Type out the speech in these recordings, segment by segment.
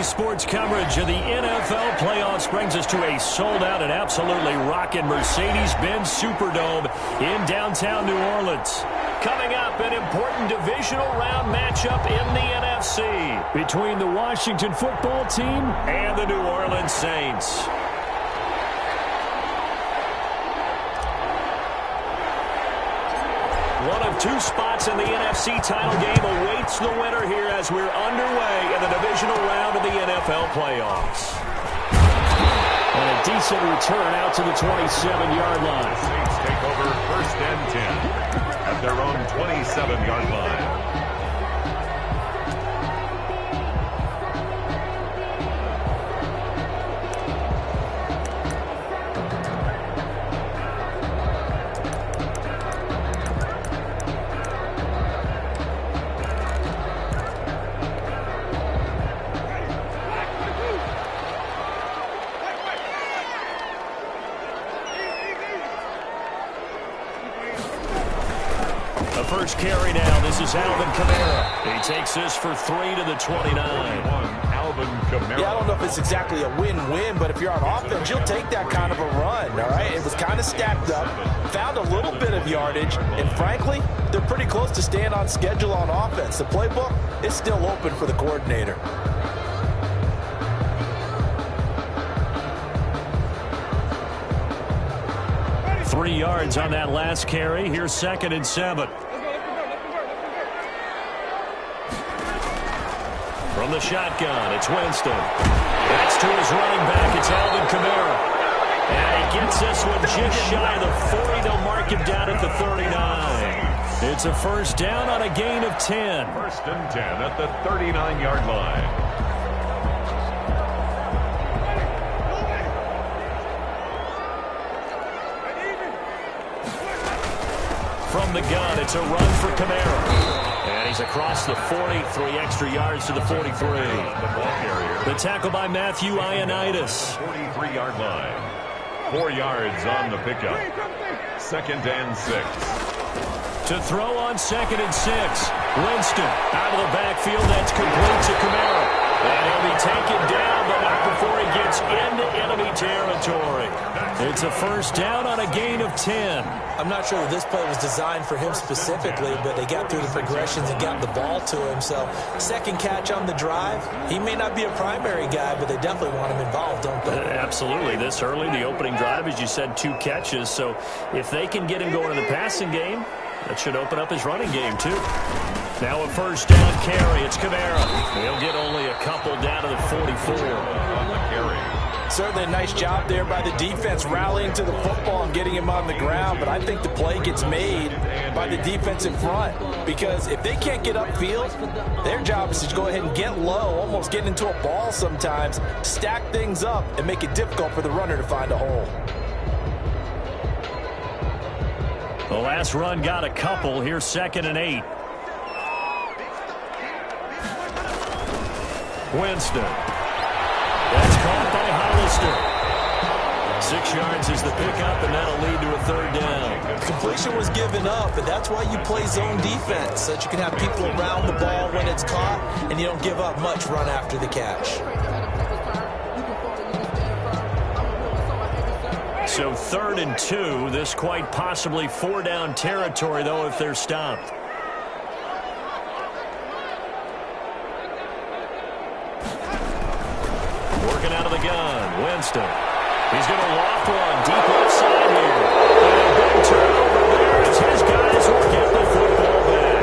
Sports coverage of the NFL playoffs brings us to a sold-out and absolutely rocking Mercedes-Benz Superdome in downtown New Orleans. Coming up, an important divisional round matchup in the NFC between the Washington football team and the New Orleans Saints. One of two spots in the NFC title game awaits the winner here as we're underway in the divisional round of the NFL playoffs. And a decent return out to the 27-yard line. Saints take over 1st and 10 at their own 27-yard line. First carry now. This is Alvin Kamara. He takes this for 3 to the 29. Alvin Kamara. Yeah, I don't know if it's exactly a win-win, but if you're on offense, you'll take that kind of a run, all right? It was kind of stacked up, found a little bit of yardage, and frankly, they're pretty close to staying on schedule on offense. The playbook is still open for the coordinator. Three yards on that last carry. Here's 2nd and 7. From the shotgun, it's Winston. That's to his running back. It's Alvin Kamara. And he gets this one just shy of the 40. They'll mark him down at the 39. It's a first down on a gain of 10. 1st and 10 at the 39-yard line. From the gun, it's a run for Kamara. And he's across the 40, 3 extra yards to the 43. The tackle by Matthew Ioannidis. 43-yard line. 4 yards on the pickup. 2nd and 6. To throw on 2nd and 6. Winston out of the backfield. That's complete to Kamara. And he'll be taken down, but not before he gets into enemy territory. It's a first down on a gain of 10. I'm not sure that this play was designed for him specifically, but they got through the progressions and got the ball to him. So, second catch on the drive. He may not be a primary guy, but they definitely want him involved, don't they? Absolutely. This early, the opening drive, as you said, 2 catches. So, if they can get him going in the passing game, that should open up his running game, too. Now a first down carry. It's Kamara. He'll get only a couple down to the 44. On the carry. Certainly a nice job there by the defense rallying to the football and getting him on the ground, but I think the play gets made by the defense in front because if they can't get upfield, their job is to go ahead and get low, almost get into a ball sometimes, stack things up, and make it difficult for the runner to find a hole. The last run got a couple. Here's 2nd and 8. Winston. That's caught by Hollister. 6 yards is the pickup, and that'll lead to a 3rd down. Completion was given up, and that's why you play zone defense, so that you can have people around the ball when it's caught, and you don't give up much run after the catch. So 3rd and 2. This quite possibly 4-down territory, though, if they're stopped. Working out of the gun, Winston. He's going to loft one deep left side here. And a big turnover there as his guys will get the football back.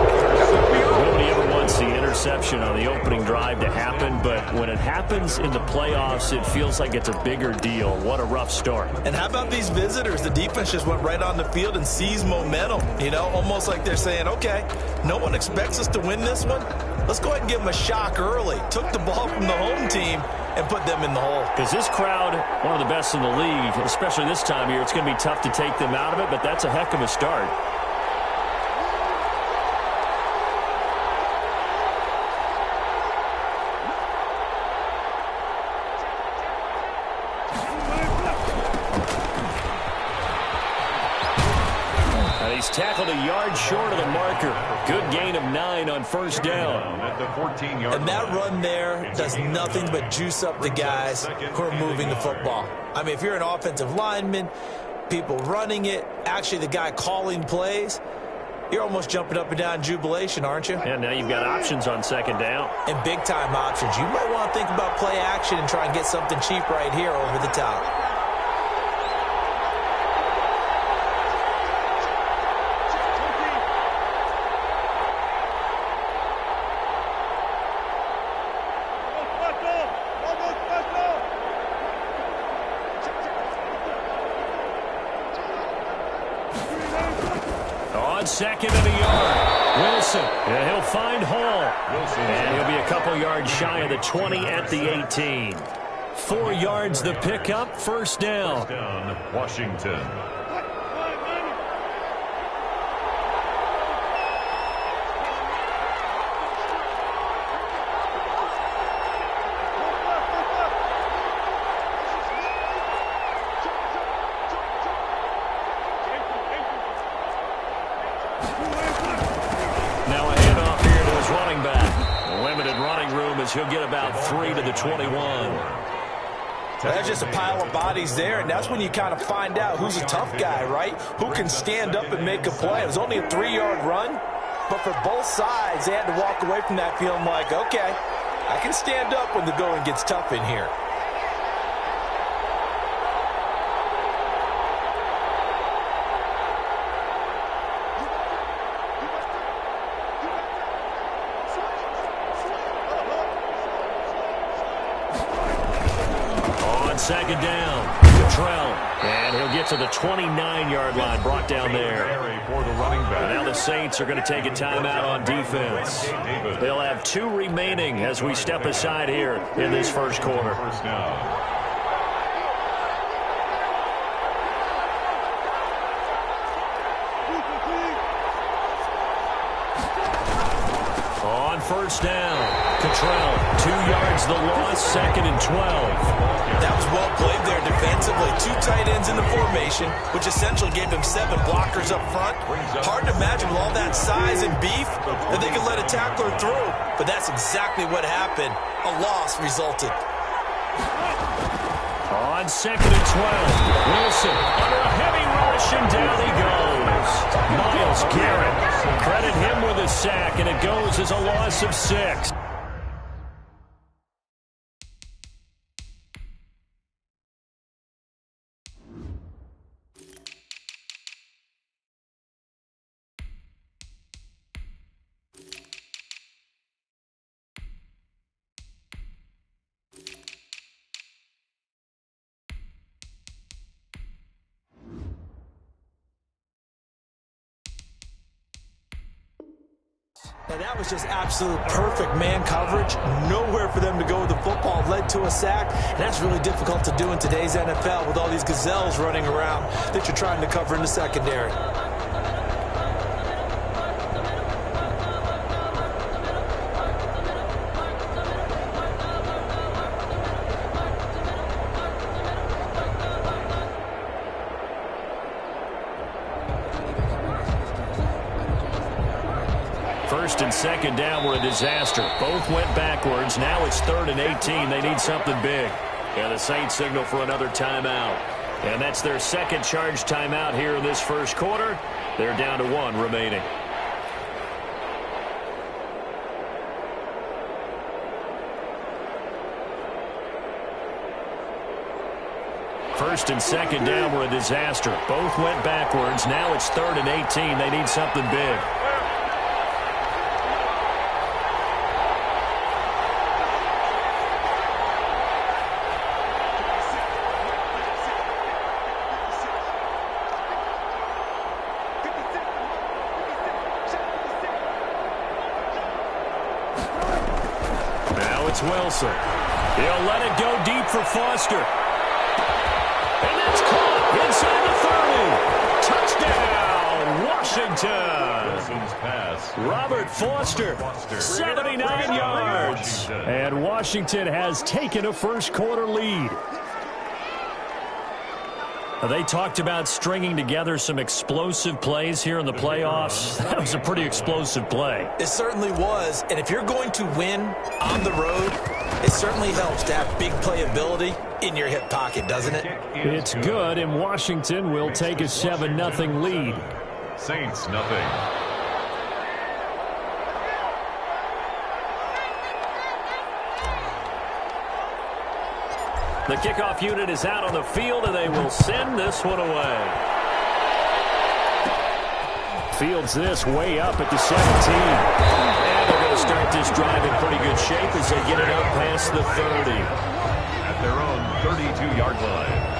Nobody ever wants the interception on the opening drive to happen, but when it happens in the playoffs, it feels like it's a bigger deal. What a rough start. And how about these visitors? The defense just went right on the field and seized momentum. You know, almost like they're saying, okay, no one expects us to win this one. Let's go ahead and give them a shock early. Took the ball from the home team and put them in the hole. Because this crowd, one of the best in the league, especially this time of year, it's going to be tough to take them out of it, but that's a heck of a start. He's tackled a yard short of the marker. Good gain of 9 on first down. At the 14-yard And that run there does nothing but juice up the guys who are moving the football. I mean, if you're an offensive lineman, people running it, actually the guy calling plays, you're almost jumping up and down in jubilation, aren't you? And now you've got options on second down. And big-time options. You might want to think about play action and try and get something cheap right here over the top. Second and a yard. Wilson, and he'll find Hall. And he'll be a couple yards shy of the 20 at the 18. 4 yards the pickup, first down. Washington. He'll get about 3 to the 21. That's just a pile of bodies there, and that's when you kind of find out who's a tough guy, right? Who can stand up and make a play. It was only a 3-yard run, but for both sides, they had to walk away from that feeling like, okay, I can stand up when the going gets tough in here. Second down, Cottrell, and he'll get to the 29-yard line, brought down there. For the running back. Now the Saints are going to take a timeout on defense. They'll have 2 remaining as we step aside here in this first quarter. First down. On first down, Cottrell, 2 yards the loss, second and 12. That was well played there defensively. 2 tight ends in the formation, which essentially gave them 7 blockers up front. Hard to imagine with all that size and beef that they could let a tackler through. But that's exactly what happened. A loss resulted. On second and 12, Wilson under a heavy rush, and down he goes. Myles Garrett. Credit him with a sack, and it goes as a loss of 6. Now that was just absolute perfect man coverage. Nowhere for them to go with the football. Led to a sack. And that's really difficult to do in today's NFL with all these gazelles running around that you're trying to cover in the secondary. First and second down were a disaster. Both went backwards. Now it's 3rd and 18. They need something big. And the Saints signal for another timeout. And that's their second charge timeout here in this first quarter. They're down to 1 remaining. First and second down were a disaster. Both went backwards. Now it's 3rd and 18. They need something big. Wilson. He'll let it go deep for Foster. And that's caught inside the 30. Touchdown, Washington. Wilson's pass. Robert Foster, 79 yards. And Washington has taken a first quarter lead. They talked about stringing together some explosive plays here in the playoffs. That was a pretty explosive play. It certainly was. And if you're going to win on the road, it certainly helps to have big playability in your hip pocket, doesn't it? It's good, and Washington will take a 7-0 lead. Saints nothing. The kickoff unit is out on the field, and they will send this one away. Fields this way up at the 17. And they're going to start this drive in pretty good shape as they get it up past the 30. At their own 32-yard line.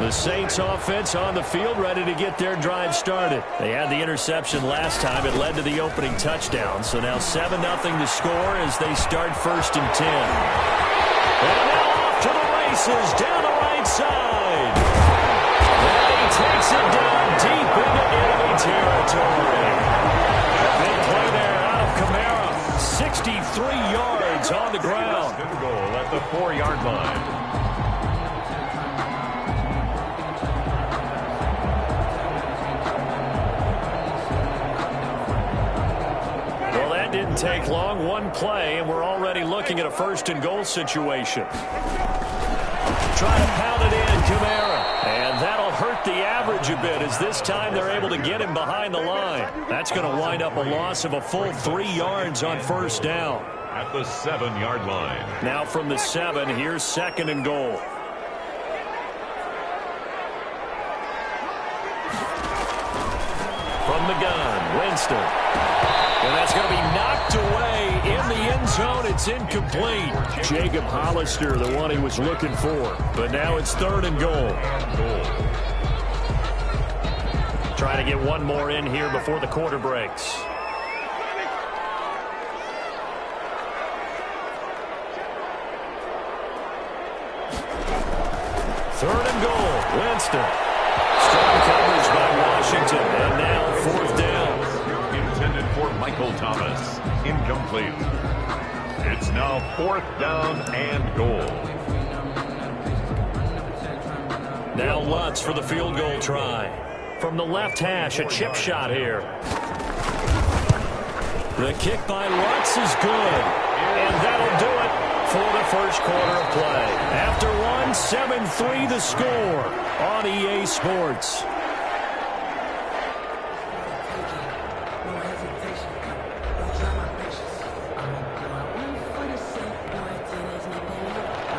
The Saints offense on the field, ready to get their drive started. They had the interception last time. It led to the opening touchdown. So now 7-0 to score as they start 1st and 10. And now off to the races down the right side. And he takes it down deep into enemy territory. A big play there out of Kamara. 63 yards on the ground. Good goal at the 4-yard line. Didn't take long, one play, and we're already looking at a 1st and goal situation. Trying to pound it in, Kamara. And that'll hurt the average a bit as this time they're able to get him behind the line. That's going to wind up a loss of a full 3 yards on 1st down. At the 7-yard line. Now from the 7, here's 2nd and goal. From the gun, Winston. And that's going to be knocked away in the end zone. It's incomplete. Jacob Hollister, the one he was looking for. But now it's 3rd and goal. Trying to get one more in here before the quarter breaks. Third and goal, Winston. Strong coverage by Washington. And now 4th down. Intended for Michael Thomas. Incomplete. It's now 4th down and goal. Now Lutz for the field goal try. From the left hash, a chip shot here. The kick by Lutz is good. And that'll do it for the 1st quarter of play. After one, 7-3 the score on EA Sports.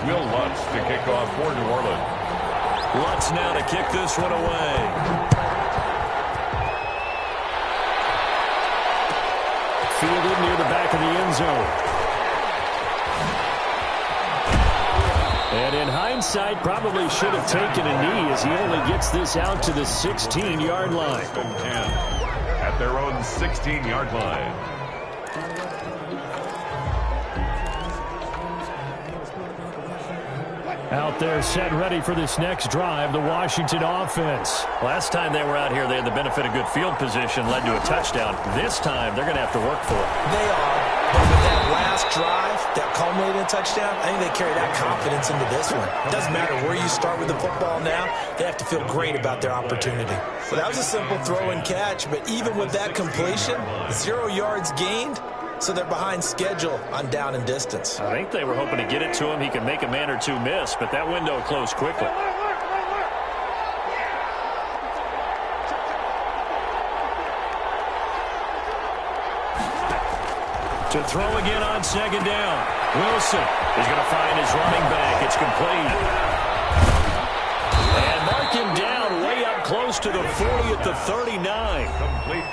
Will Lutz to kick off for New Orleans. Lutz now to kick this one away. Fielded near the back of the end zone. And in hindsight, probably should have taken a knee as he only gets this out to the 16-yard line. 10 at their own 16-yard line. Out there set ready for this next drive, the Washington offense. Last time they were out here, they had the benefit of good field position, led to a touchdown. This time, they're going to have to work for it. They are, but with that last drive, that culminated in a touchdown, I think they carry that confidence into this one. It doesn't matter where you start with the football now, they have to feel great about their opportunity. Well, that was a simple throw and catch, but even with that completion, 0 yards gained, so they're behind schedule on down and distance. I think they were hoping to get it to him. He could make a man or two miss, but that window closed quickly. To throw again on 2nd down. Wilson is going to find his running back. It's complete. And mark him down way up close to the 40 at the 39.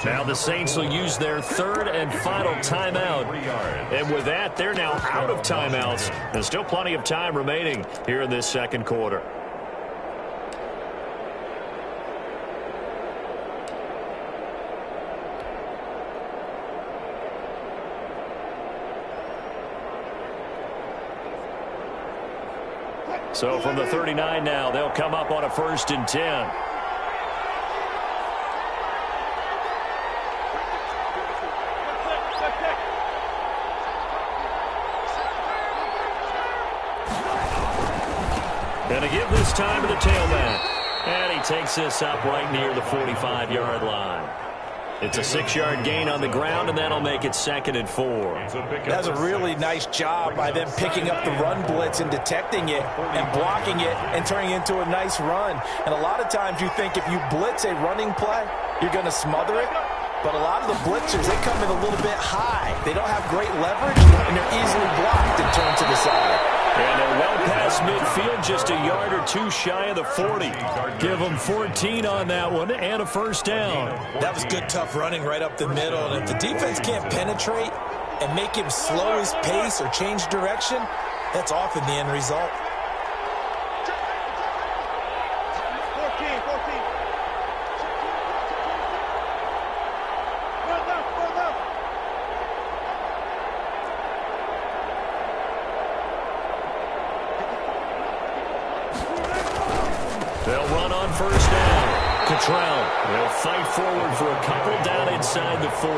Now the Saints will use their 3rd and final timeout. And with that, they're now out of timeouts. There's still plenty of time remaining here in this 2nd quarter. So from the 39 now, they'll come up on a 1st and 10. give this time to the tailback. And he takes this up right near the 45-yard line. It's a 6-yard gain on the ground, and that'll make it 2nd and 4. That's a really nice job by them picking up the run blitz and detecting it and blocking it and turning it into a nice run. And a lot of times you think if you blitz a running play, you're going to smother it. But a lot of the blitzers, they come in a little bit high. They don't have great leverage, and they're easily blocked and turned to the side. And they're well past midfield, just a yard or two shy of the 40. Give them 14 on that one and a first down. That was good, tough running right up the middle. And if the defense can't penetrate and make him slow his pace or change direction, that's often the end result. They'll run on first down. Cottrell will fight forward for a couple down inside the 40.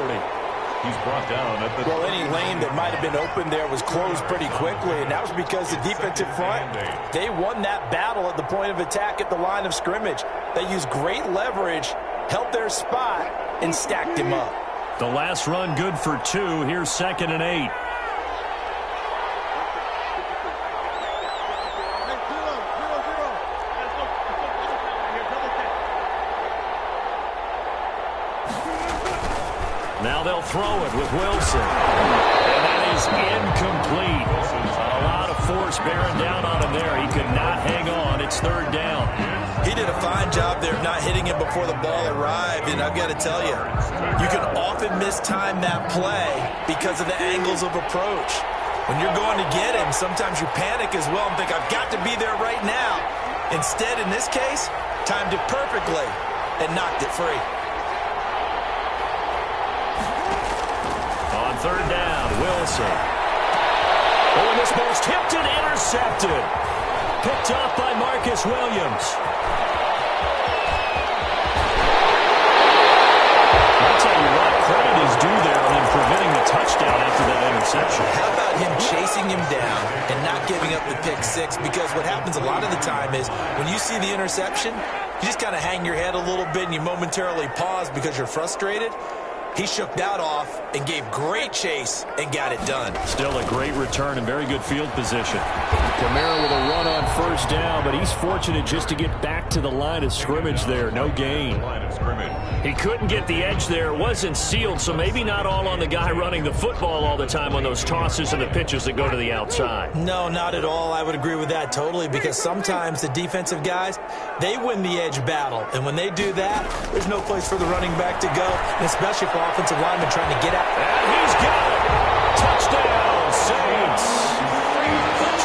He's brought down at the... Well, any lane that might have been open there was closed pretty quickly, and that was because the defensive front, they won that battle at the point of attack at the line of scrimmage. They used great leverage, held their spot, and stacked him up. The last run good for 2. Here's 2nd and 8. Now they'll throw it with Wilson. And that is incomplete. A lot of force bearing down on him there. He could not hang on. It's 3rd down. He did a fine job there of not hitting him before the ball arrived. And I've got to tell you, you can often mistime that play because of the angles of approach. When you're going to get him, sometimes you panic as well and think, I've got to be there right now. Instead, in this case, timed it perfectly and knocked it free. On 3rd down, Wilson. Oh, and this ball's tipped and intercepted. Picked off by Marcus Williams. I'll tell you what, credit is due there on him preventing the touchdown after that interception. How about him chasing him down and not giving up the pick six? Because what happens a lot of the time is when you see the interception, you just kind of hang your head a little bit and you momentarily pause because you're frustrated. He shook that off and gave great chase and got it done. Still a great return and very good field position. Kamara with a run on first down, but he's fortunate just to get back to the line of scrimmage there. No gain. He couldn't get the edge there. It wasn't sealed, so maybe not all on the guy running the football all the time on those tosses and the pitches that go to the outside. No, not at all. I would agree with that totally because sometimes the defensive guys, they win the edge battle. And when they do that, there's no place for the running back to go, and especially for offensive linemen trying to get out. And he's got it. Touchdown, Saints.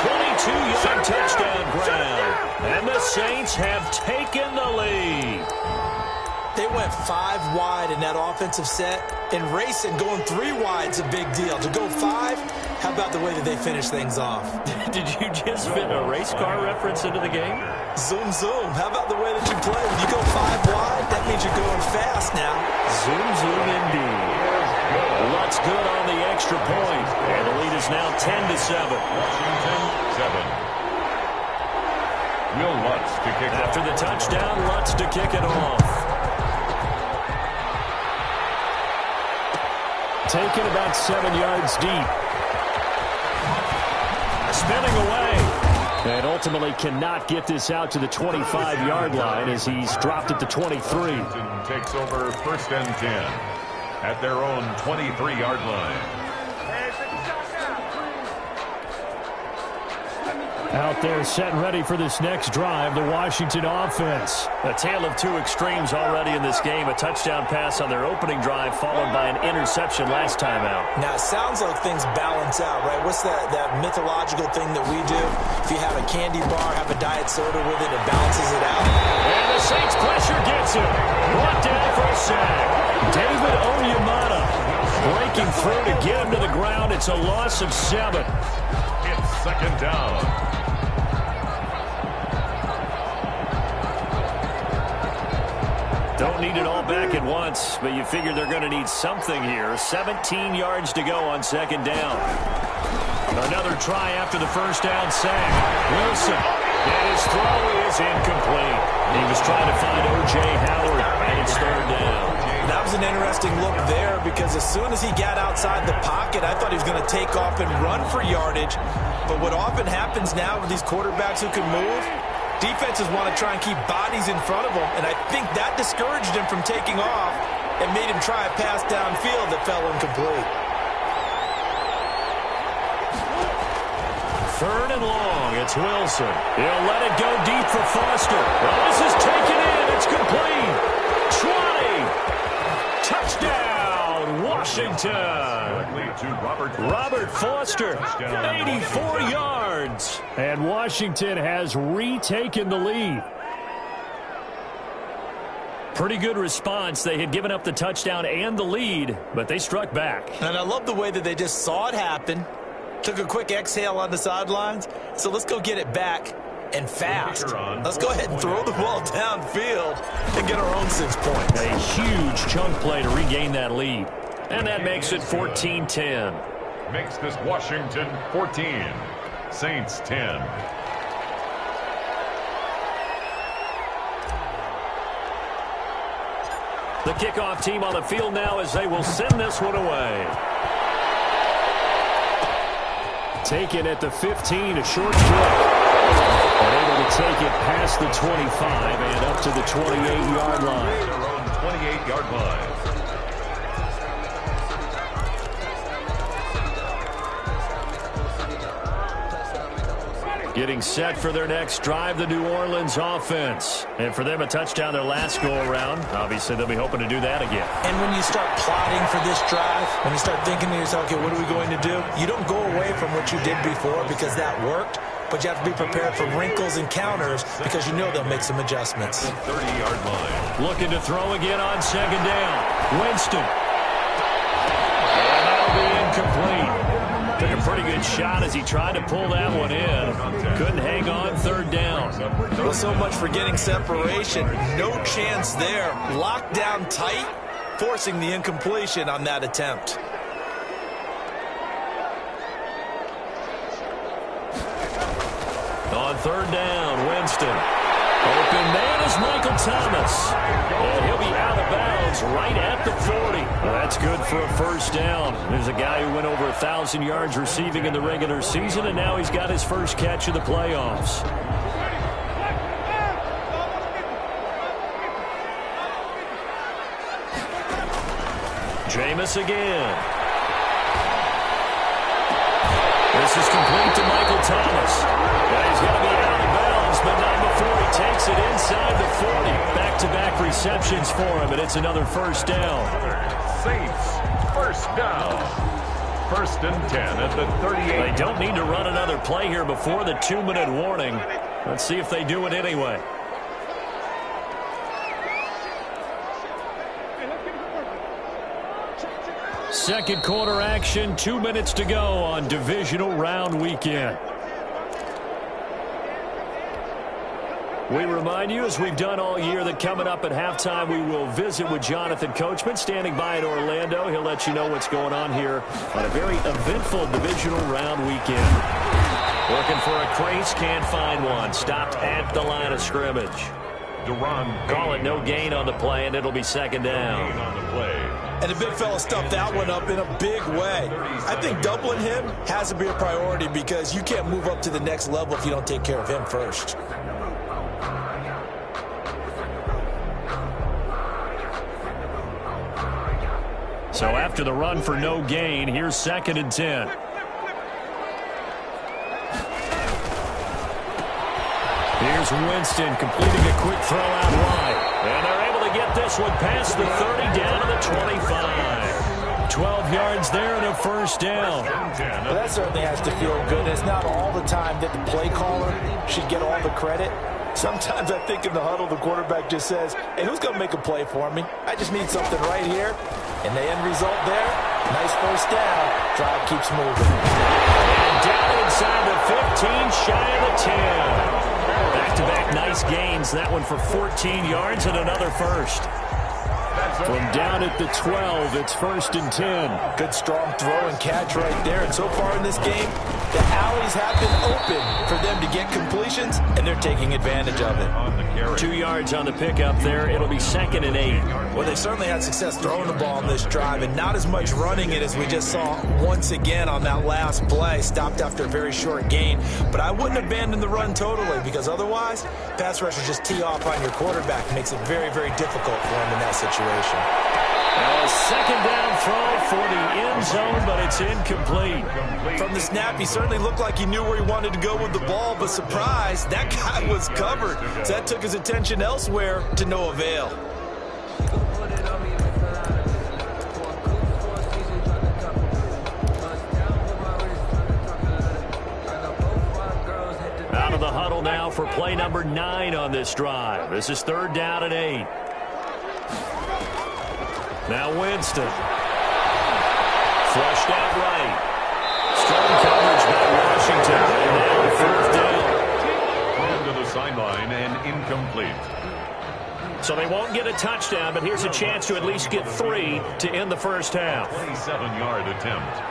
22-yard touchdown ground. And the Saints have taken the lead. They went 5 wide in that offensive set, and racing going 3 wide's a big deal. To go 5, how about the way that they finish things off? Did you just fit a race car reference into the game? Zoom, zoom. How about the way that you play? When you go 5 wide, that means you're going fast now. Zoom, zoom indeed. Lutz good on the extra point, and the lead is now 10-7. Washington 7. Will Lutz to kick off. After the touchdown, Lutz to kick it off. Taken about 7 yards deep. Spinning away. And ultimately cannot get this out to the 25-yard line as he's dropped at the 23. Washington takes over 1st and 10 at their own 23-yard line. Out there set and ready for this next drive, the Washington offense. A tale of 2 extremes already in this game. A touchdown pass on their opening drive followed by an interception last time out. Now, it sounds like things balance out, right? What's that mythological thing that we do? If you have a candy bar, have a diet soda with it, it balances it out. And the Saints pressure gets him. Brought down for a sack. David Onyemata breaking through to get him to the ground. It's a loss of 7. It's 2nd down. Don't need it all back at once, but you figure they're going to need something here. 17 yards to go on 2nd down. Another try after the first down sack. Wilson And his throw is incomplete. He was trying to find O.J. Howard, and it's third down. That was an interesting look there because as soon as he got outside the pocket, I thought he was going to take off and run for yardage. But what often happens now with these quarterbacks who can move, defenses want to try and keep bodies in front of them, and I think that discouraged him from taking off and made him try a pass downfield that fell incomplete. Third and long, it's Wilson. He'll let it go deep for Foster. Well, this is taken in. It's complete. 20. Touchdown, Washington. Robert Foster, 84 yards. And Washington has retaken the lead. Pretty good response. They had given up the touchdown and the lead, but they struck back. And I love the way that they just saw it happen. Took a quick exhale on the sidelines. So let's go get it back and fast. Let's go ahead and throw the ball downfield and get our own 6 points. A huge chunk play to regain that lead. And that makes it 14-10. Makes this Washington 14. Saints 10. The kickoff team on the field now as they will send this one away. Taken at the 15, a short kick. But able to take it past the 25 and up to the 28-yard line. 28-yard line. Getting set for their next drive, the New Orleans offense. And for them, a touchdown their last go-around. Obviously, they'll be hoping to do that again. And when you start plotting for this drive, when you start thinking to yourself, okay, what are we going to do? You don't go away from what you did before because that worked, but you have to be prepared for wrinkles and counters because you know they'll make some adjustments. 30-yard line. Looking to throw again on second down. Winston. And that'll be incomplete. Took a pretty good shot as he tried to pull that one in. Couldn't hang on third down. Well, so much for getting separation. No chance there. Locked down tight, forcing the incompletion on that attempt. On third down, Winston. Open man is Michael Thomas. And he'll be out of bounds right at the 40. Well, that's good for a first down. There's a guy who went over 1,000 yards receiving in the regular season, and now he's got his first catch of the playoffs. Jameis again. This is complete to Michael Thomas. And he's going to be out of bounds, but not before he takes it inside the 40. Back-to-back receptions for him, and it's another first down. Saints, first down. First and 10 at the 38. They don't need to run another play here before the 2-minute warning. Let's see if they do it anyway. Second quarter action, 2 minutes to go on divisional round weekend. We remind you, as we've done all year, that coming up at halftime, we will visit with Jonathan Coachman, standing by in Orlando. He'll let you know what's going on here on a very eventful divisional round weekend. Looking for a crease, can't find one. Stopped at the line of scrimmage. Call it no gain on the play, and it'll be second down. And the big fella stuffed that one up in a big way. I think doubling him has to be a priority because you can't move up to the next level if you don't take care of him first. So after the run for no gain, here's second and 10. Here's Winston completing a quick throw out wide. And they're able to get this one past the 30 down to the 25. 12 yards there and a first down. Well, that certainly has to feel good. It's not all the time that the play caller should get all the credit. Sometimes I think in the huddle, the quarterback just says, hey, who's going to make a play for me? I just need something right here. And the end result there, nice first down. Drive keeps moving. And down inside the 15, shy of the 10. Back-to-back nice gains. That one for 14 yards and another first. From down at the 12, it's 1st and 10. Good strong throw and catch right there. And so far in this game, the alleys have been open for them to get completions, and they're taking advantage of it. 2 yards on the pickup there. It'll be 2nd and 8. Well, they certainly had success throwing the ball on this drive, and not as much running it as we just saw once again on that last play. Stopped after a very short gain. But I wouldn't abandon the run totally, because otherwise, pass rushers just tee off on your quarterback. Makes it very, very difficult for him in that situation. A 2nd down throw for the end zone, but it's incomplete. From the snap, he certainly looked like he knew where he wanted to go with the ball, but surprise, that guy was covered. So that took his attention elsewhere to no avail. Out of the huddle now for play number 9 on this drive. This is 3rd down and 8. Now Winston. Flushed out right. Strong coverage by Washington. And now 4th down. Thrown to the sideline and incomplete. So they won't get a touchdown, but here's a chance to at least get 3 to end the first half. 27-yard attempt.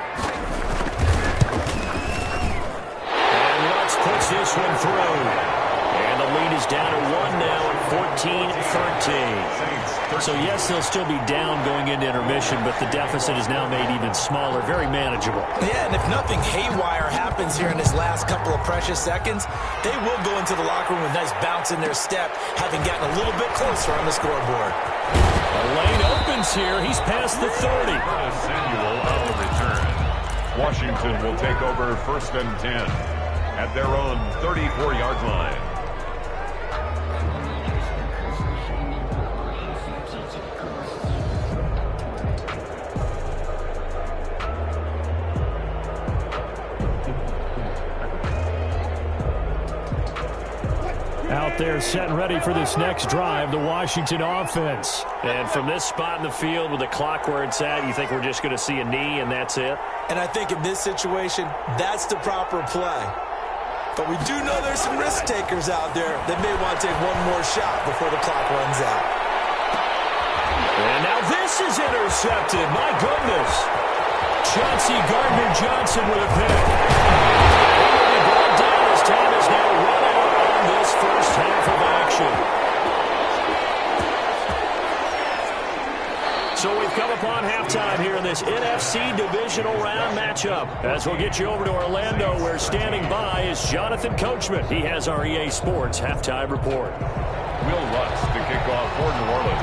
And Lutz puts this one through. And the lead is down to 1 now at 14-13. So, yes, they'll still be down going into intermission, but the deficit is now made even smaller, very manageable. Yeah, and if nothing haywire happens here in this last couple of precious seconds, they will go into the locker room with a nice bounce in their step, having gotten a little bit closer on the scoreboard. A lane opens here. He's past the 30. Samuel on the return. Washington will take over 1st and 10 at their own 34-yard line. Out there set and ready for this next drive, the Washington offense. And from this spot in the field with the clock where it's at, you think we're just going to see a knee and that's it? And I think in this situation, that's the proper play. But we do know there's some risk takers out there that may want to take one more shot before the clock runs out. And now this is intercepted. My goodness. Chauncey Gardner-Johnson with a pick. He will be brought down as time is now running on this first half of action. So we've come upon halftime here in this NFC divisional round matchup. As we'll get you over to Orlando, where standing by is Jonathan Coachman. He has our EA Sports halftime report. Will Lutz to kick off for New Orleans.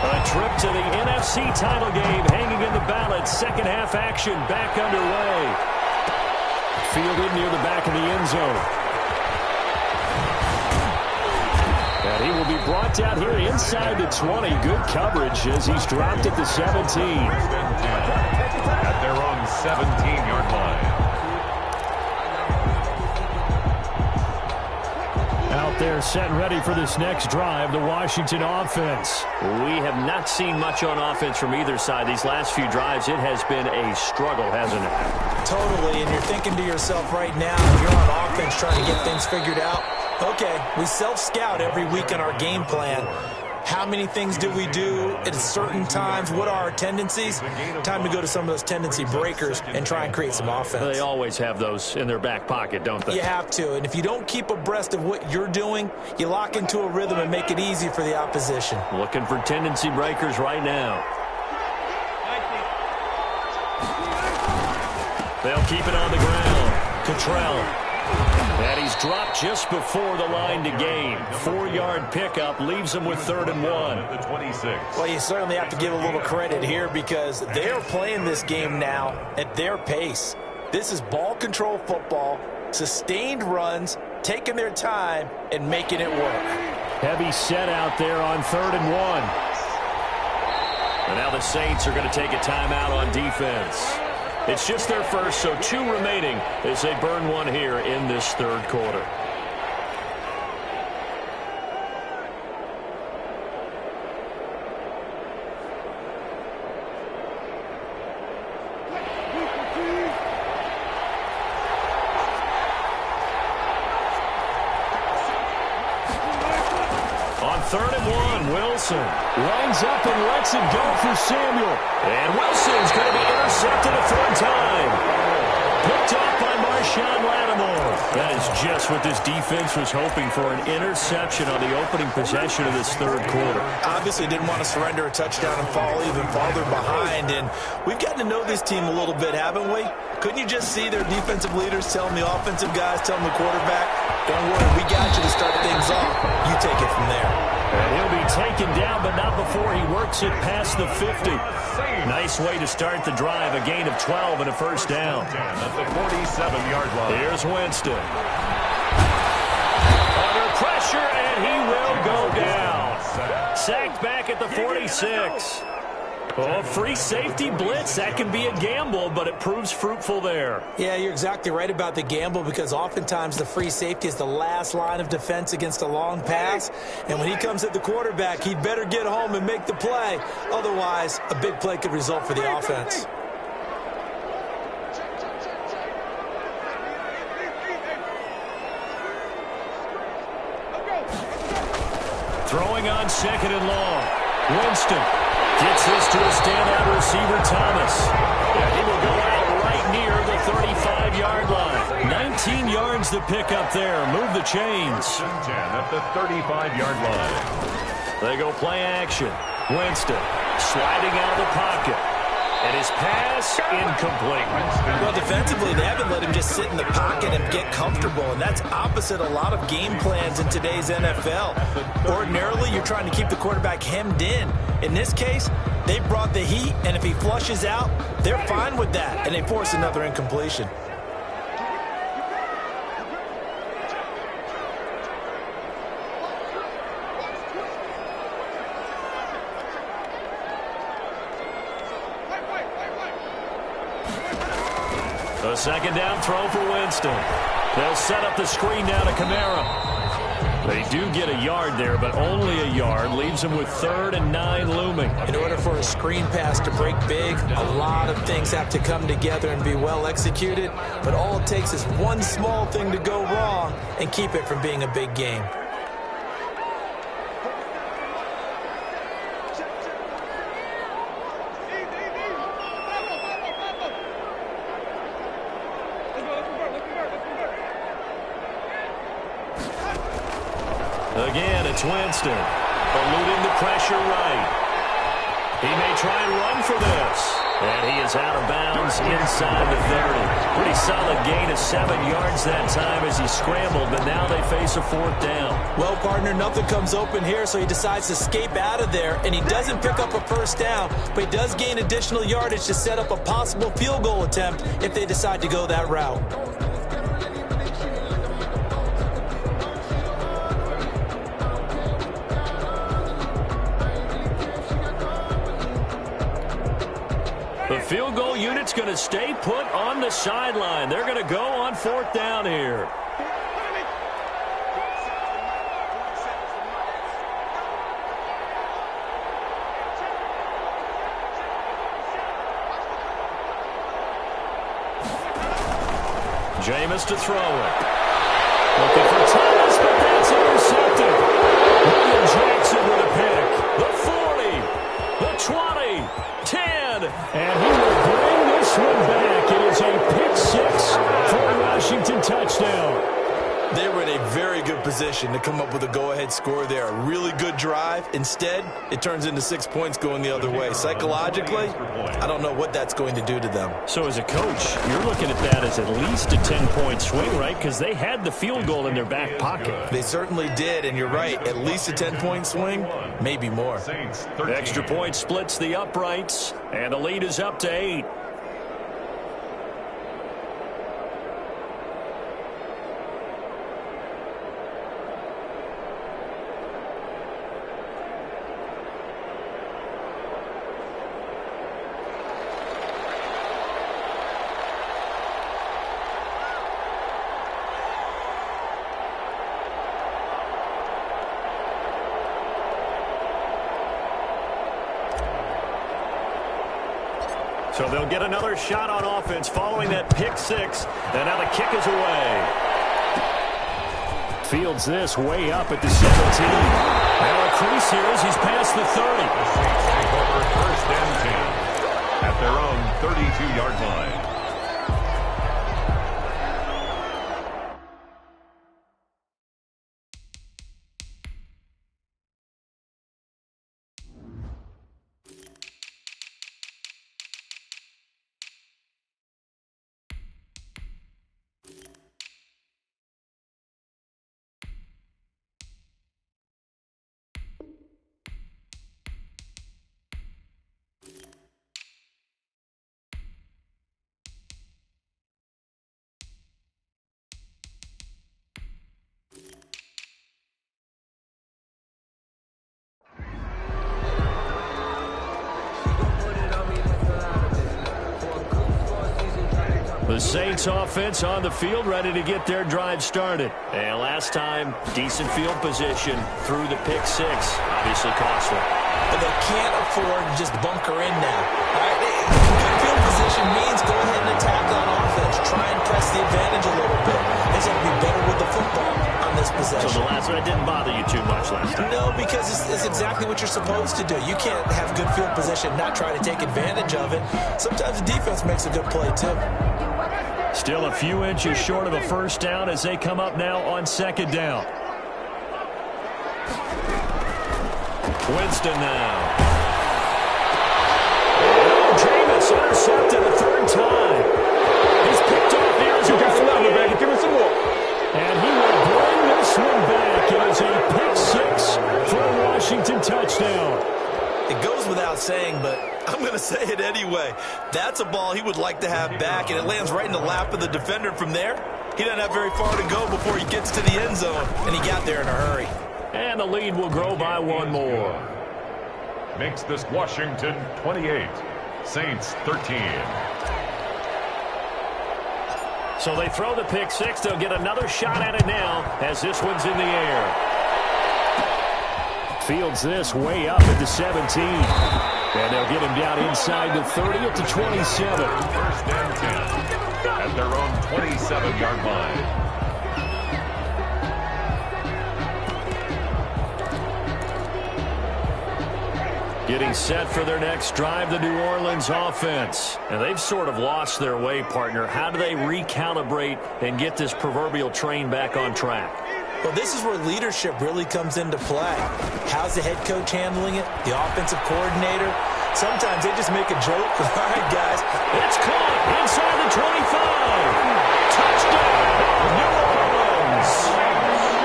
A trip to the NFC title game hanging in the balance. Second half action back underway. Fielded near the back of the end zone. And he will be brought down here inside the 20. Good coverage as he's dropped at the 17. At their own 17-yard line. Out there set and ready for this next drive, the Washington offense. We have not seen much on offense from either side. These last few drives, it has been a struggle, hasn't it? Totally, and you're thinking to yourself right now, you're on offense trying to get things figured out. Okay, we self-scout every week in our game plan. How many things do we do at certain times? What are our tendencies? Time to go to some of those tendency breakers and try and create some offense. They always have those in their back pocket, don't they? You have to, and if you don't keep abreast of what you're doing, you lock into a rhythm and make it easy for the opposition. Looking for tendency breakers right now. They'll keep it on the ground. Cottrell. And he's dropped just before the line to gain. 4-yard pickup leaves him with 3rd and 1. The 26. Well, you certainly have to give a little credit here because they are playing this game now at their pace. This is ball control football, sustained runs, taking their time and making it work. Heavy set out there on 3rd and 1. And now the Saints are going to take a timeout on defense. It's just their first, so 2 remaining as they burn 1 here in this 3rd quarter. On 3rd and 1. Wilson lines up and lets it go for Samuel. And Wilson's going to be intercepted a 3rd time. Picked off by Marshawn Lattimore. That is just what this defense was hoping for, an interception on the opening possession of this 3rd quarter. Obviously didn't want to surrender a touchdown and fall even farther behind. And we've gotten to know this team a little bit, haven't we? Couldn't you just see their defensive leaders telling the offensive guys, telling the quarterback, don't worry, we got you to start things off. You take it from there. And he'll be taken down, but not before he works it past the 50. Nice way to start the drive, a gain of 12 and a 1st down. At the 47-yard line. Here's Winston. Under pressure, and he will go down. Sacked back at the 46. Oh, free safety blitz. That can be a gamble, but it proves fruitful there. Yeah, you're exactly right about the gamble, because oftentimes the free safety is the last line of defense against a long pass. And when he comes at the quarterback, he'd better get home and make the play. Otherwise, a big play could result for the offense. Throwing on 2nd and long. Winston gets this to a standout receiver, Thomas. And he will go out right near the 35-yard line. 19 yards to pick up there. Move the chains. 10 at the 35-yard line. They go play action. Winston sliding out of the pocket. And his pass incomplete. Well, defensively, they haven't let him just sit in the pocket and get comfortable, and that's opposite a lot of game plans in today's NFL. Ordinarily, you're trying to keep the quarterback hemmed in. In this case, they brought the heat, and if he flushes out, they're fine with that, and they force another incompletion. A 2nd down throw for Winston. They'll set up the screen now to Kamara. They do get a yard there, but only a yard. Leaves them with 3rd and 9 looming. In order for a screen pass to break big, a lot of things have to come together and be well executed. But all it takes is one small thing to go wrong and keep it from being a big game. Again, it's Winston, eluding the pressure right. He may try and run for this. And he is out of bounds inside the 30. Pretty solid gain of 7 yards that time as he scrambled, but now they face a 4th down. Well, partner, nothing comes open here, so he decides to escape out of there, and he doesn't pick up a 1st down, but he does gain additional yardage to set up a possible field goal attempt if they decide to go that route. The field goal unit's going to stay put on the sideline. They're going to go on 4th down here. Jameis to throw it. Looking for Thomas, but that's intercepted. William Jackson with a pick. The 40, the 20, 10. And he will bring this one back. It is a pick 6 for a Washington touchdown. They were in a very good position to come up with a go-ahead score there. A really good drive. Instead, it turns into 6 points going the other way. Psychologically, I don't know what that's going to do to them. So as a coach, you're looking at that as at least a 10-point swing, right? Because they had the field goal in their back pocket. They certainly did, and you're right. At least a 10-point swing, maybe more. Extra point splits the uprights, and the lead is up to 8. So they'll get another shot on offense following that pick 6. And now the kick is away. Fields this way up at the 17. Now a crease here as he's past the 30. The Saints take over first and 10 at their own 32-yard line. The Saints offense on the field, ready to get their drive started. And last time, decent field position through the pick six. Obviously costly. But they can't afford to just bunker in now. All right? Good field position means go ahead and attack on offense. Try and press the advantage a little bit. They just have to be better with the football on this possession. So the last one didn't bother you too much last time? No, because it's exactly what you're supposed to do. You can't have good field position, not try to take advantage of it. Sometimes the defense makes a good play, too. Still a few inches short of a first down as they come up now on second down. Winston now. Oh, Jameis intercepted a third time. He's picked off here as a baby. Give him some more. And he will bring this one back. It is a pick six for a Washington touchdown. It goes without saying, but I'm going to say it anyway. That's a ball he would like to have back, and it lands right in the lap of the defender from there. He doesn't have very far to go before he gets to the end zone, and he got there in a hurry. And the lead will grow by one more. Makes this Washington 28, Saints 13. So they throw the pick six. They'll get another shot at it now as this one's in the air. Fields this way up at the 17. And they'll get him down inside the 30 at the 27. First and 10 at their own 27-yard line. Getting set for their next drive, the New Orleans offense. And they've sort of lost their way, partner. How do they recalibrate and get this proverbial train back on track? Well, this is where leadership really comes into play. How's the head coach handling it? The offensive coordinator? Sometimes they just make a joke. All right, guys. It's caught inside the 25. Touchdown, New Orleans.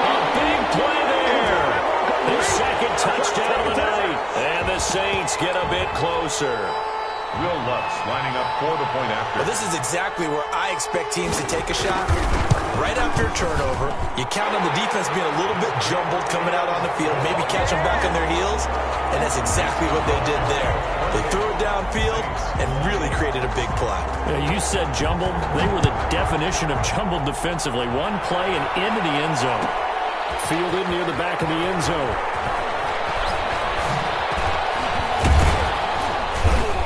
A big play there. Their second touchdown of the night. And the Saints get a bit closer. Will Lutz lining up for the point after. Well, this is exactly where I expect teams to take a shot. Right after a turnover, you count on the defense being a little bit jumbled coming out on the field, maybe catch them back on their heels, and that's exactly what they did there. They threw it downfield and really created a big play. Yeah, you said jumbled. They were the definition of jumbled defensively. One play and into the end zone. Fielded near the back of the end zone.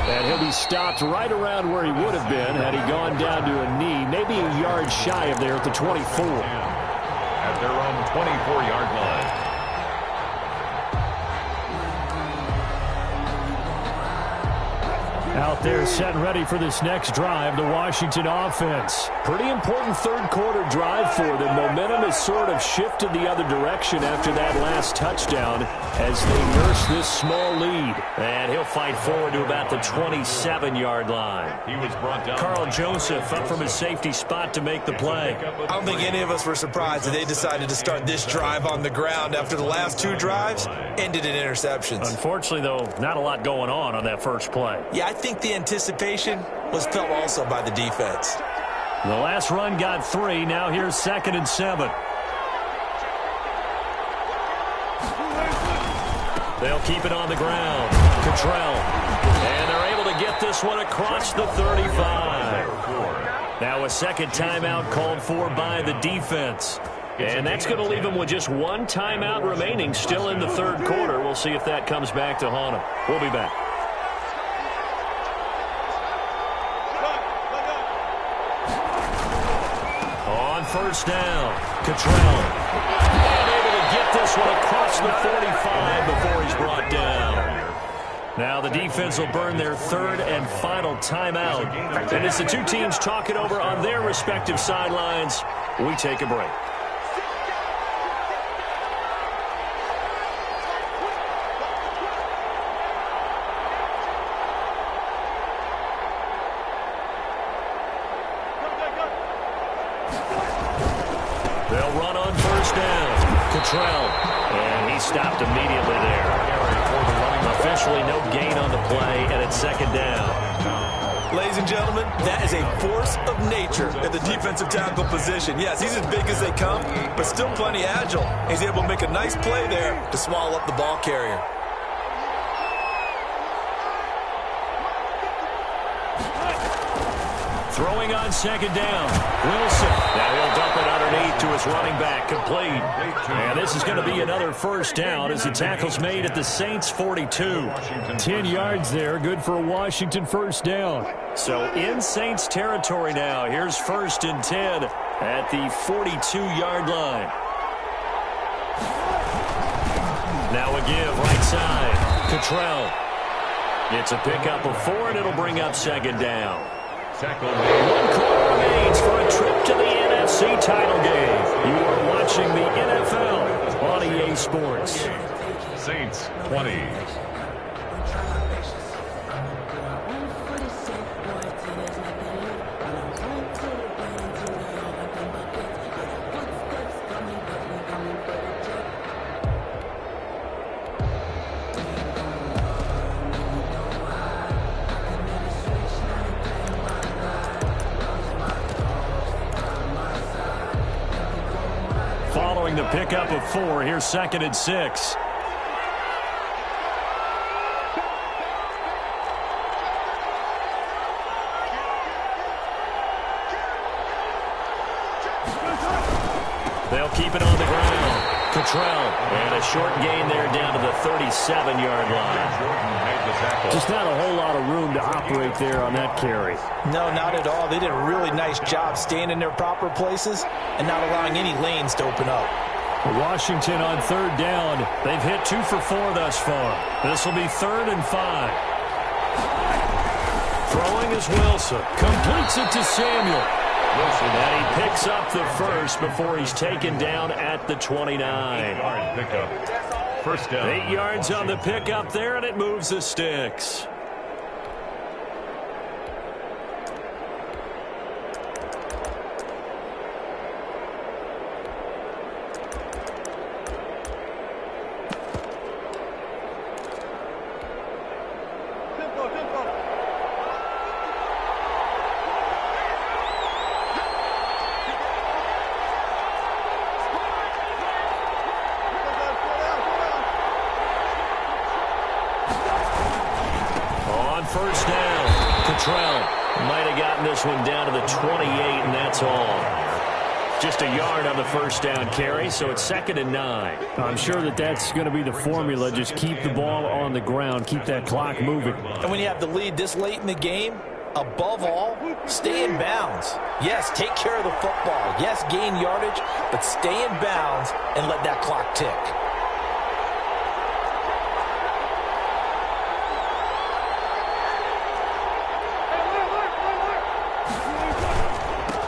And he'll be stopped right around where he would have been had he gone down to a knee, maybe a yard shy of there at the 24. At their own 24-yard line. Out there set and ready for this next drive, the Washington offense. Pretty important third quarter drive for them. Momentum has sort of shifted the other direction after that last touchdown as they nurse this small lead. And he'll fight forward to about the 27-yard line. He was brought down. Carl Joseph up from his safety spot to make the play. I don't think any of us were surprised that they decided to start this drive on the ground after the last two drives ended in interceptions. Unfortunately, though, not a lot going on that first play. Yeah, I think the anticipation was felt also by the defense. The last run got 3. Now here's 2nd and 7. They'll keep it on the ground. Cottrell. And they're able to get this one across the 35. Now a second timeout called for by the defense. And that's going to leave them with just one timeout remaining still in the third quarter. We'll see if that comes back to haunt them. We'll be back. On first down, Cottrell. And able to get this one across the 45 before he's brought down. Now the defense will burn their third and final timeout. And as the two teams talk it over on their respective sidelines, we take a break. They'll run on first down. Cottrell. And he stopped immediately there. Officially no gain on the play, and it's second down. Ladies and gentlemen, that is a force of nature at the defensive tackle position. Yes, he's as big as they come, but still plenty agile. He's able to make a nice play there to swallow up the ball carrier. Throwing on second down. Wilson. Now he'll dump it underneath to his running back. Complete. And this is going to be another first down as the tackle's made at the Saints' 42. 10 yards there. Good for a Washington first down. So in Saints territory now. Here's first and 10 at the 42-yard line. Now a give right side. Cottrell. It's a pickup of 4, and it'll bring up second down. One quarter remains for a trip to the NFC title game. You are watching the NFL on EA Sports. Saints 20. Following the pickup of 4, here's second and 6. They'll keep it on the ground. Cottrell, and a short gain there down to the 37-yard line. Just not a whole lot of room to operate there on that carry. No, not at all. They did a really nice job staying in their proper places and not allowing any lanes to open up. Washington on third down. They've hit 2 for 4 thus far. This will be third and 5. Throwing is Wilson. Completes it to Samuel. Wilson, and he picks up the first before he's taken down at the 29. 8-yard pickup. First down. 8 yards on the pickup there, and it moves the sticks. First down. Cottrell might have gotten this one down to the 28, and that's all. Just a yard on the first down carry, so it's second and 9. I'm sure that's going to be the formula. Just keep the ball on the ground. Keep that clock moving. And when you have the lead this late in the game, above all, stay in bounds. Yes, take care of the football. Yes, gain yardage, but stay in bounds and let that clock tick.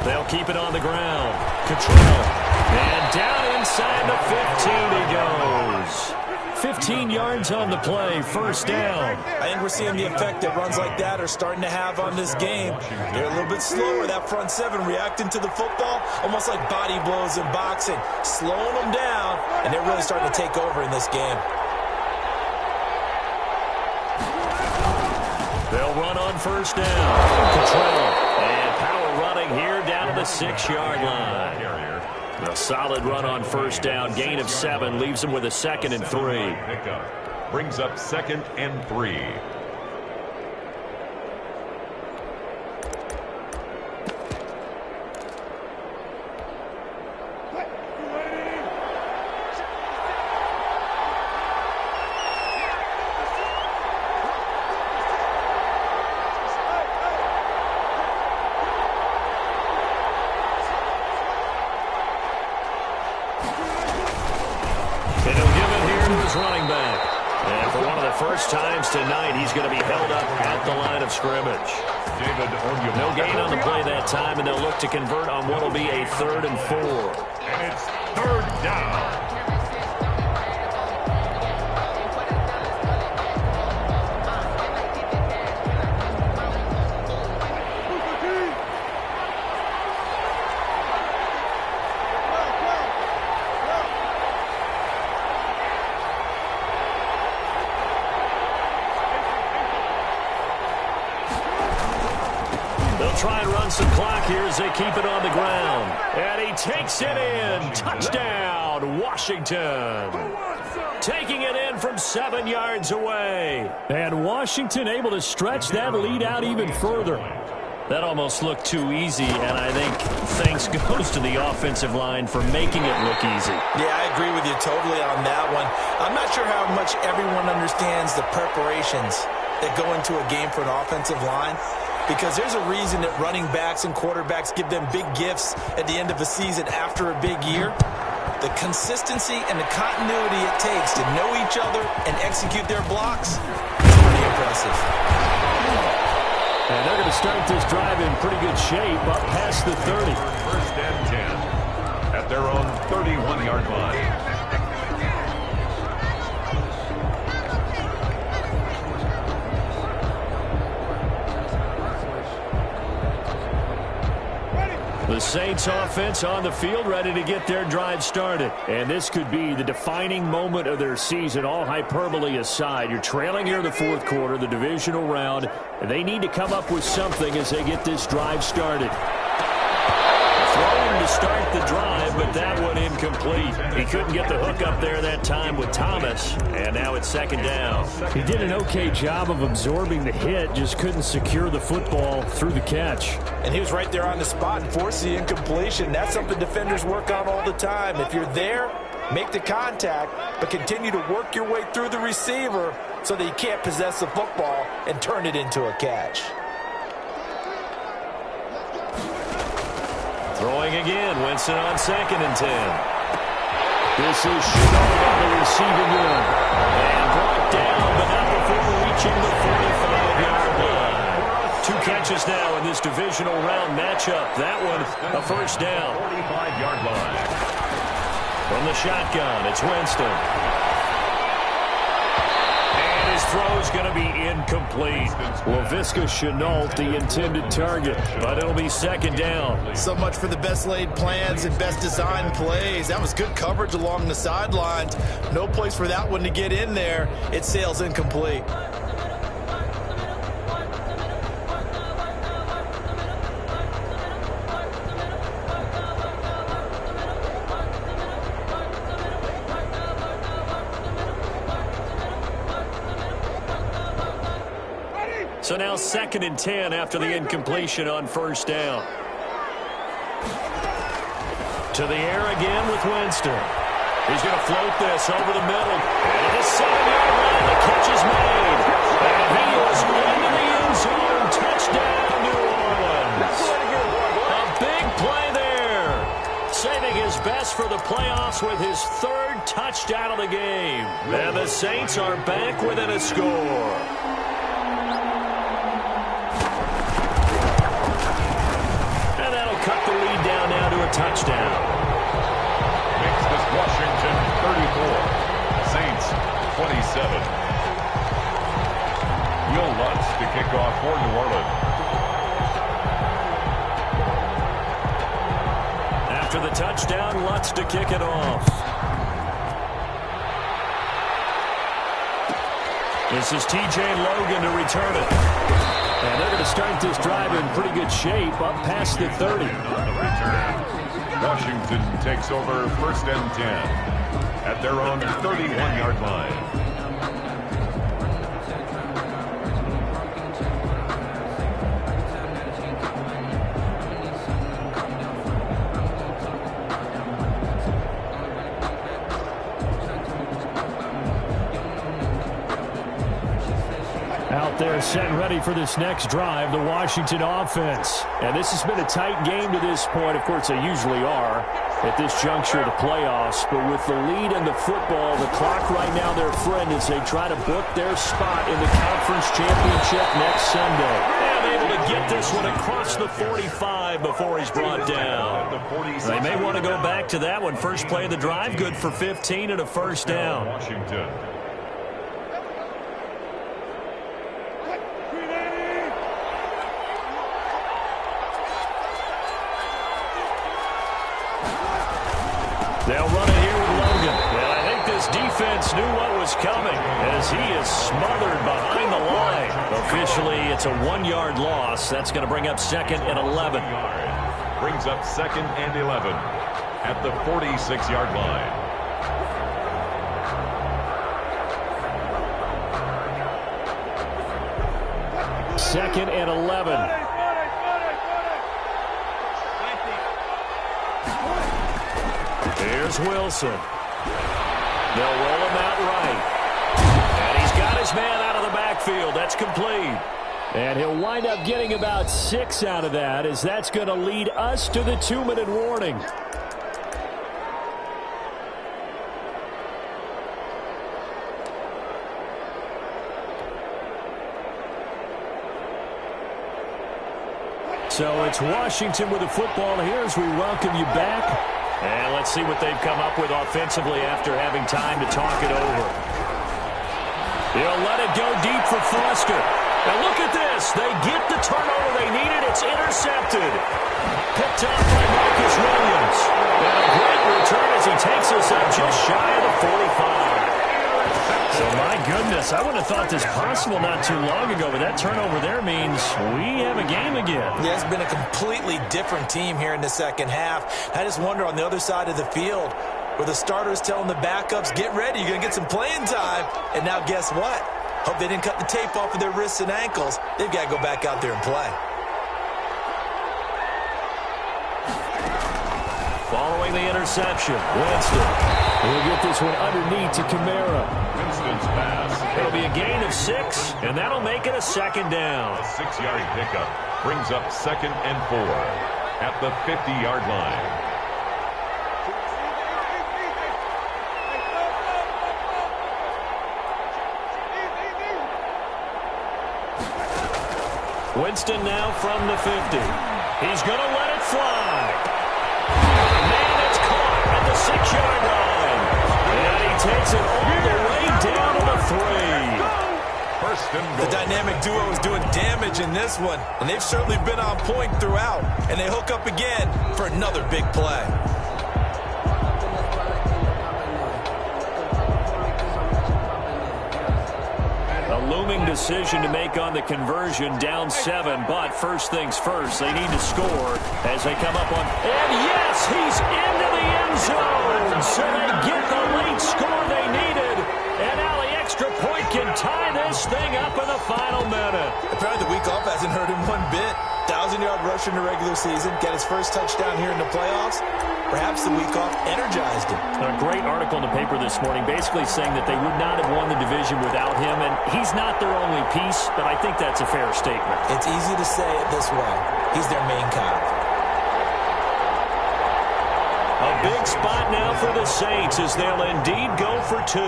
They'll keep it on the ground. Cottrell. And down inside the 15 he goes. 15 yards on the play. First down. I think we're seeing the effect that runs like that are starting to have on this game. They're a little bit slower, that front seven, reacting to the football, almost like body blows in boxing, slowing them down, and they're really starting to take over in this game. They'll run on first down. Cottrell. And power running here down to the 6-yard line. A solid run on first down. Gain of 7 leaves them with a second and 3. Brings up second and 3. his running back. And for one of the first times tonight, he's going to be held up at the line of scrimmage. No gain on the play that time, and they'll look to convert on what will be a 3rd and 4. And it's 3rd down. Try and run some clock here as they keep it on the ground. And he takes it in. Touchdown, Washington. Taking it in from 7 yards away. And Washington able to stretch that lead out even further. That almost looked too easy, and I think thanks goes to the offensive line for making it look easy. Yeah, I agree with you totally on that one. I'm not sure how much everyone understands the preparations that go into a game for an offensive line, because there's a reason that running backs and quarterbacks give them big gifts at the end of a season after a big year. The consistency and the continuity it takes to know each other and execute their blocks is pretty impressive. And they're going to start this drive in pretty good shape up past the 30. 1st and 10 at their own 31-yard line. The Saints offense on the field ready to get their drive started. And this could be the defining moment of their season, all hyperbole aside. You're trailing here in the 4th quarter, the divisional round, and they need to come up with something as they get this drive started. Throwing to start the drive, but that one incomplete. He couldn't get the hook up there that time with Thomas, and now it's 2nd down. He did an okay job of absorbing the hit, just couldn't secure the football through the catch. And he was right there on the spot and forced the incompletion. That's something defenders work on all the time. If you're there, make the contact, but continue to work your way through the receiver so that you can't possess the football and turn it into a catch. Throwing again, Winston on 2nd and 10. This is Shenault on the receiving end. And brought down, but not before reaching the 45-yard line. 2 catches now in this divisional round matchup. That one, a 1st down. 45-yard line. From the shotgun, it's Winston. His throw is going to be incomplete. Laviska Shenault, the intended target, but it'll be 2nd down. So much for the best laid plans and best designed plays. That was good coverage along the sidelines. No place for that one to get in there. It sails incomplete. So now 2nd and 10 after the incompletion on 1st down. To the air again with Winston. He's going to float this over the middle. And at the 7-yard line, the catch is made. And he is into the end zone. Touchdown, New Orleans. A big play there. Saving his best for the playoffs with his 3rd touchdown of the game. And the Saints are back within a score. Cut the lead down now to a touchdown. Makes this Washington 34. Saints 27. Will Lutz to kick off for New Orleans. After the touchdown, Lutz to kick it off. This is T.J. Logan to return it. And they're going to start this drive in pretty good shape up past the 30. Washington takes over 1st and 10 at their own 31-yard line. Out there set and ready for this next drive, the Washington offense. And this has been a tight game to this point. Of course, they usually are. at this juncture of the playoffs. But with the lead in the football, the clock right now their friend as they try to book their spot in the conference championship next Sunday. And able to get this one across the 45 before he's brought down. They may want to go back to that one. First play of the drive, good for 15 and a first down. Washington. They'll run it here with Logan. And I think this defense knew what was coming as he is smothered behind the line. Officially, it's a 1-yard loss. That's going to bring up 2nd and 11. Brings up 2nd and 11 at the 46-yard line. Second and 11. Here's Wilson. They'll roll him out right. And he's got his man out of the backfield. That's complete. And he'll wind up getting about 6 out of that, as that's going to lead us to the 2-minute warning. So it's Washington with the football here as we welcome you back. And let's see what they've come up with offensively after having time to talk it over. He'll let it go deep for Foster. Now look at this. They get the turnover they needed. It's intercepted. Picked up by Marcus Williams. And a great return as he takes us up just shy of the 45. So, my goodness, I wouldn't have thought this possible not too long ago, but that turnover there means we have a game again. Yeah, it's been a completely different team here in the second half. I just wonder on the other side of the field where the starters telling the backups, get ready, you're going to get some playing time. And now guess what? Hope they didn't cut the tape off of their wrists and ankles. They've got to go back out there and play. Following the interception, Winston will get this one underneath to Kamara. Winston's pass. it'll be a gain of 6, and that'll make it a 2nd down. A 6-yard pickup brings up 2nd and 4 at the 50-yard line. Winston now from the 50. He's going to let it fly. Man, it's caught at the 6-yard line. And he takes it all the way down to the 3. First and goal. The dynamic duo is doing damage in this one, and they've certainly been on point throughout. And they hook up again for another big play. A looming decision to make on the conversion, down 7, but first things first, they need to score as they come up on, and yes, he's into the end zone, so they get the late score they needed, and now the extra point can tie this thing up in the final minute. Apparently the week off hasn't hurt him one bit. 1,000-yard rusher in the regular season, got his first touchdown here in the playoffs. Perhaps the week off energized him. A great article in the paper this morning basically saying that they would not have won the division without him, and he's not their only piece, but I think that's a fair statement. It's easy to say it this way. He's their main cog. A big spot now for the Saints as they'll indeed go for 2.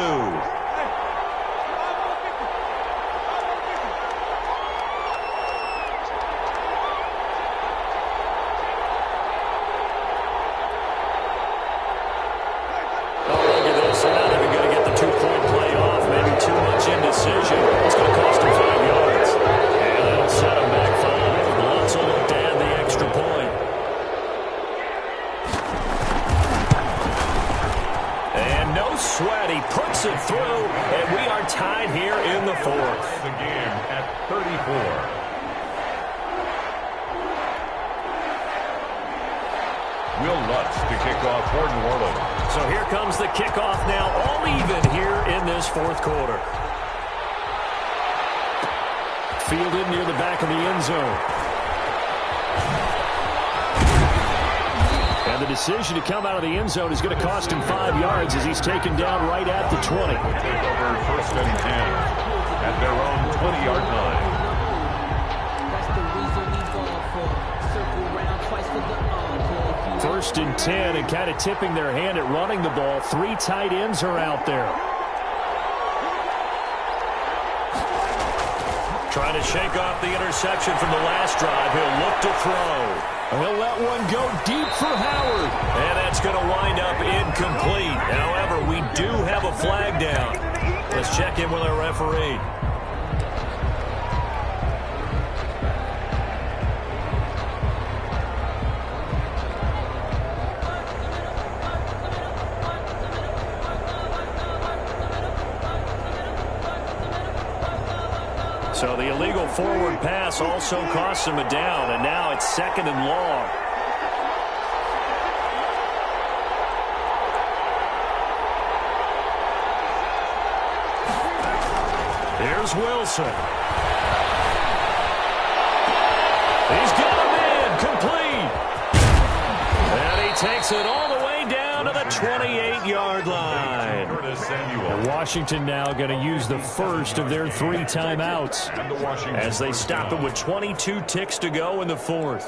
Indecision. It's going to cost him 5 yards. And that'll set him back 5. Lutz will look to add the extra point. And no sweat. He puts it through, and we are tied here in the 4th. The game at 34. Will Lutz to kick off for New Orleans. So here comes the kickoff now, all even here in this 4th quarter. Fielded near the back of the end zone. And the decision to come out of the end zone is going to cost him 5 yards as he's taken down right at the 20. Take over 1st and 10 at their own 20-yard line. That's the reason we fall for. Circle round twice for the encore. First and 10, and kind of tipping their hand at running the ball. 3 tight ends are out there. Trying to shake off the interception from the last drive. He'll look to throw. He'll let one go deep for Howard. And that's going to wind up incomplete. However, we do have a flag down. Let's check in with our referee. So the illegal forward pass also costs him a down, and now it's 2nd and long. Here's Wilson. He's got him in, complete. And he takes it all the way down to the 28-yard line. And Washington now going to use the first of their 3 timeouts as they stop it with 22 ticks to go in the 4th.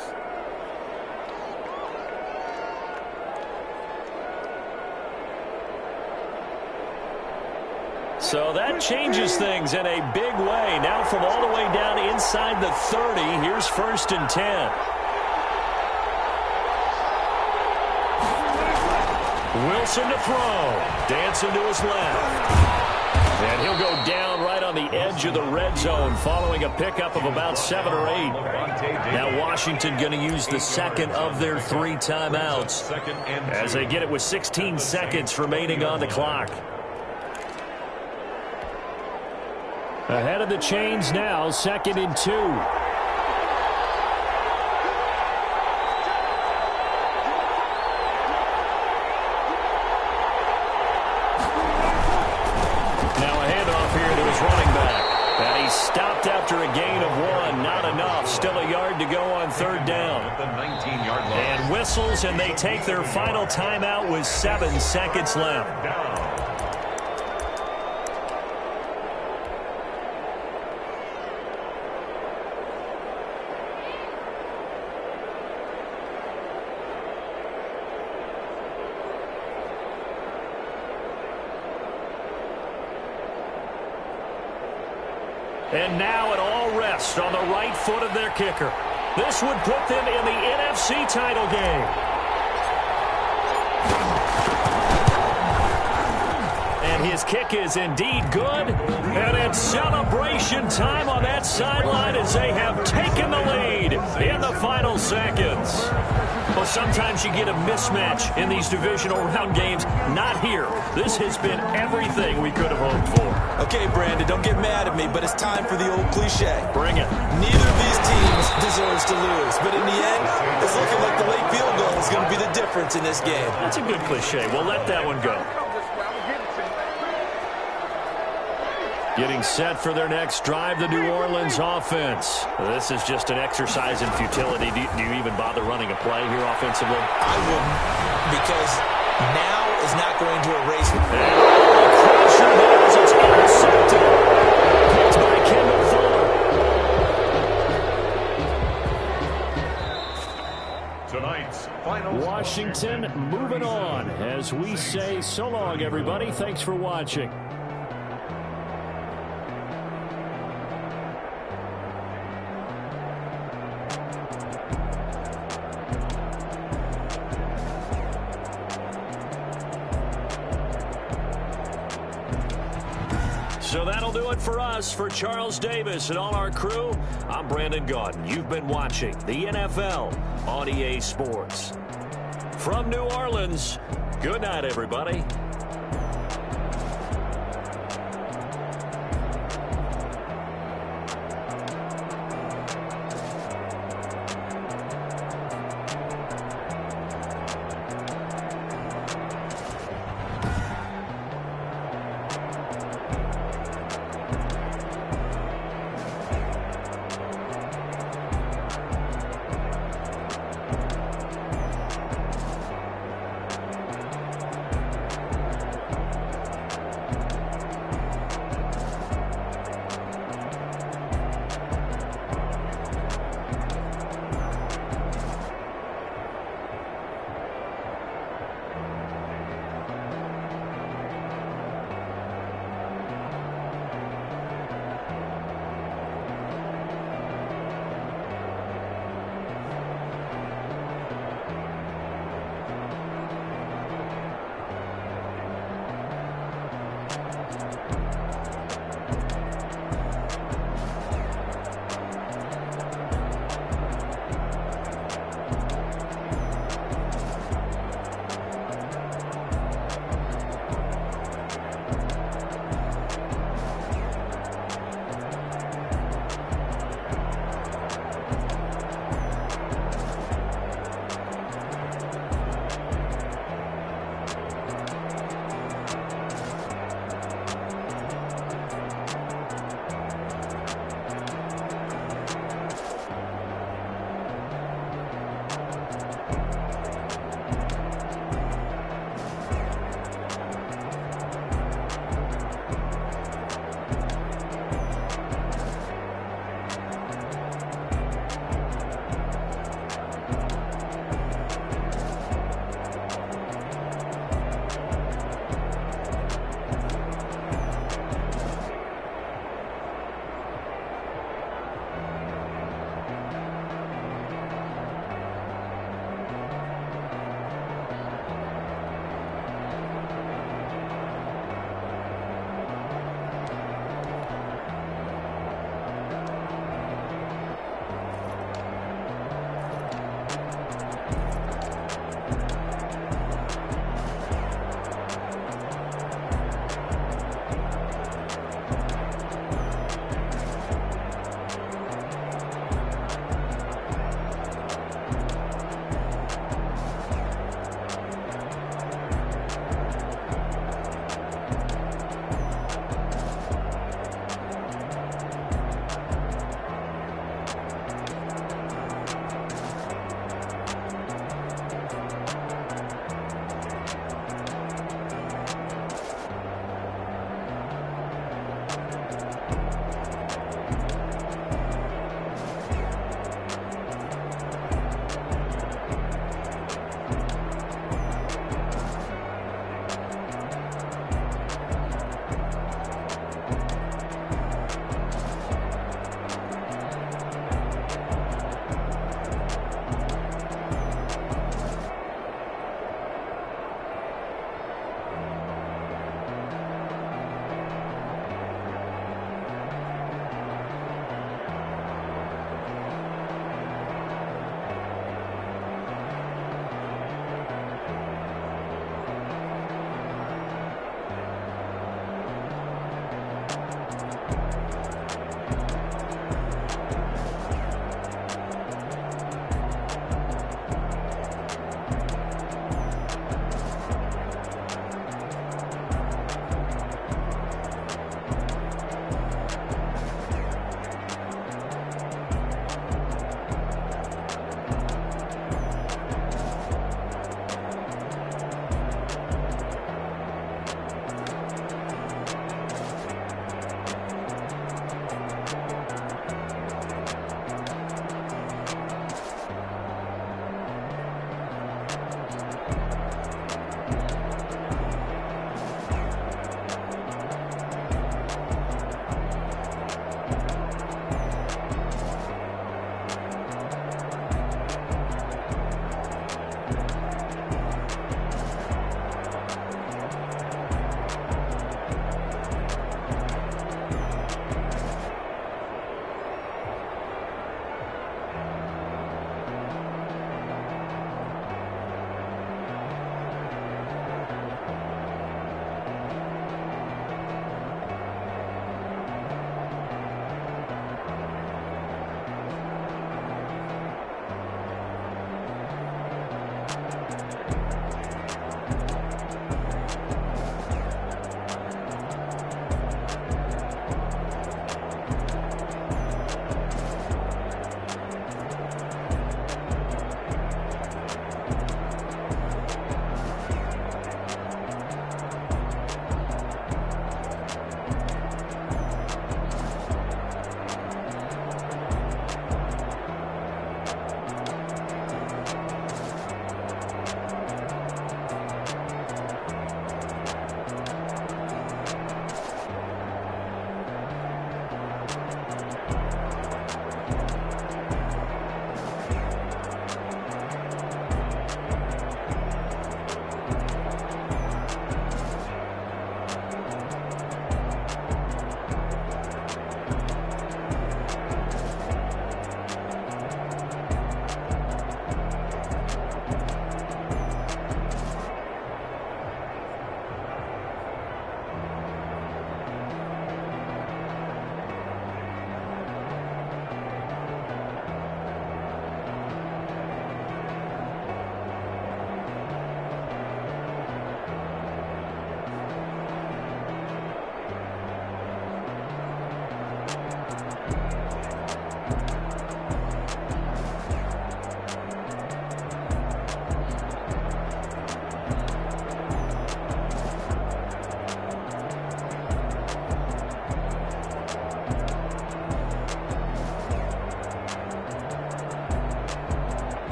So that changes things in a big way. Now from all the way down inside the 30, here's 1st and 10. Wilson to throw. Dancing to his left. And he'll go down right on the edge of the red zone following a pickup of about 7 or 8. Now Washington going to use the 2nd of their 3 timeouts as they get it with 16 seconds remaining on the clock. Ahead of the chains now, 2nd and 2. Stopped after a gain of 1. Not enough. Still a yard to go on 3rd down. And whistles, and they take their final timeout with 7 seconds left. And now it all rests on the right foot of their kicker. This would put them in the NFC title game. And his kick is indeed good. And it's celebration time on that sideline as they have taken the lead in the final seconds. Well, sometimes you get a mismatch in these divisional round games. Not here. This has been everything we could have hoped for. Okay, Brandon, don't get mad at me, but it's time for the old cliche. Bring it. Neither of these teams deserves to lose, but in the end, it's looking like the late field goal is going to be the difference in this game. That's a good cliche. We'll let that one go. Getting set for their next drive, the New Orleans offense. This is just an exercise in futility. Do you even bother running a play here offensively? I wouldn't, because now is not going to erase it. It's intercepted. Picked by Kendall Fuller. Tonight's final. Washington moving on as we say so long, everybody. Thanks for watching. So that'll do it for us. For Charles Davis and all our crew, I'm Brandon Gaudin. You've been watching the NFL on EA Sports. From New Orleans, good night, everybody.